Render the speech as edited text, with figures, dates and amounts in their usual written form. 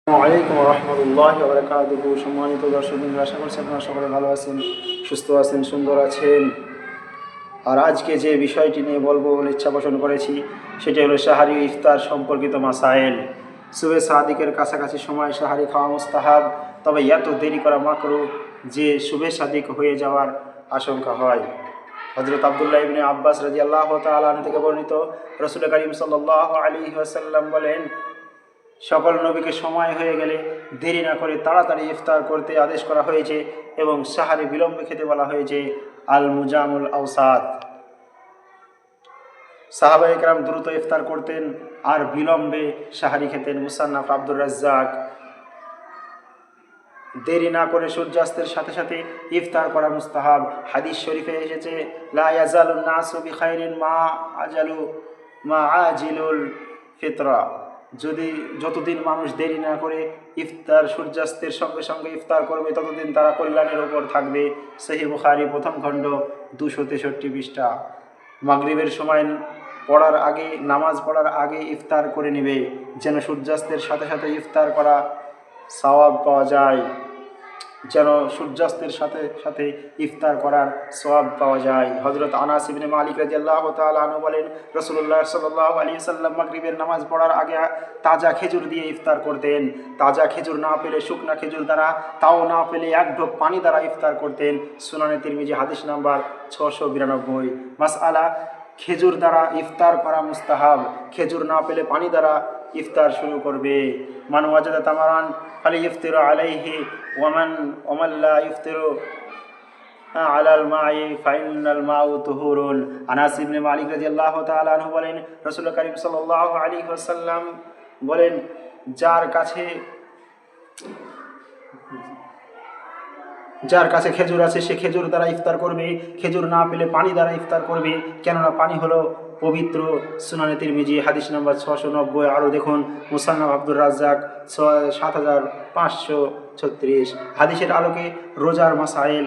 ওয়ালাইকুম রহমতুল্লাহি ওয়া বারাকাতুহু। সম্মানিত দর্শকবৃন্দ, আশা করছি আপনারা সকলে ভালো আছেন, সুস্থ আছেন, সুন্দর আছেন। আর আজকে যে বিষয়টি নিয়ে বলবো বলে ইচ্ছা পোষণ করেছি সেটি হলো সাহারি ইফতার সম্পর্কিত মাসাইল। সুবে সাদিকের কাছাকাছি সময় সাহারি খাওয়া মুস্তাহাব, তবে এত দেরি করা মাকরুহ যে সুবে সাদিক হয়ে যাওয়ার আশঙ্কা হয়। হযরত আব্দুল্লাহ ইবনে আব্বাস রাদিয়াল্লাহু তাআলা আনহু থেকে বর্ণিত, রাসূল করিম সাল্লাল্লাহু আলাইহি ওয়াসাল্লাম বলেন, সকল নবীকে সময় হয়ে গেলে দেরি না করে তাড়াতাড়ি ইফতার করতে আদেশ করা হয়েছে এবং সাহারি বিলম্বে খেতে বলা হয়েছে। আল মুজামুল আওসাত। সাহাবায়ে কেরাম দ্রুত ইফতার করতেন আর বিলম্বে সাহারি খেতেন। মুসান্নাফ আব্দুর রাজ্জাক। দেরি না করে সূর্যাস্তের সাথে সাথে ইফতার করা মুস্তাহাব। হাদিস শরীফে এসেছে, লা ইয়াজালুন নাসু বিখাইরিন মা আজিলুল ফিতরা। যতদিন মানুষ দেরি না করে ইফতার সূর্যাস্তের সঙ্গে সঙ্গে ইফতার করবে ততদিন তারা কল্যাণের ওপর থাকবে। সহিহ বুখারী প্রথম খণ্ড 263 পৃষ্ঠা। মাগরিবের সময় নামাজ পড়ার আগে ইফতার করে নেবে, যেন সূর্যাস্তের সাথে সাথে ইফতার করা সওয়াব পাওয়া যায়, ইফতার করার সওয়াব পাওয়া যায়। হযরত আনাস ইবনে মালিক রাদিয়াল্লাহু তাআলা আনহু বলেন, রাসূলুল্লাহ সাল্লাল্লাহু আলাইহি ওয়াসাল্লাম মাগরিবের নামাজ পড়ার আগে তাজা খেজুর দিয়ে ইফতার করতেন। তাজা খেজুর না পেলে শুকনা খেজুর দ্বারা, তাও না পেলে এক ঢোক পানি দ্বারা ইফতার করতেন। সুনানে তিরমিজি হাদিস নাম্বার 692। মাসআলা, খেজুর দ্বারা ইফতার করা মুস্তাহাব। খেজুর না পেলে পানি দ্বারা ইফতার শুরু করবে। মান ওয়াজাদা তামারান ফালিইফতিরু আলাইহি ওয়ামান লা ইফতিরু আলাল মাই ফাইনাল মাউ তুহুরুন। আনাস ইবনে মালিক রাদিয়াল্লাহু তাআলা আনহু বলেন, রাসূল করিম সাল্লাল্লাহু আলাইহি ওয়াসাল্লাম বলেন, যার কাছে খেজুর আছে সে খেজুর দ্বারা ইফতার করবে, খেজুর না পেলে পানি দ্বারা ইফতার করবে, কেননা পানি হলো পবিত্র। সুনানে তিরমিজি হাদিস নাম্বার 690। আরও দেখুন মুসান্নাফ আব্দুর রাজ্জাক 7536। হাদিসের আলোকে রোজার মাসাইল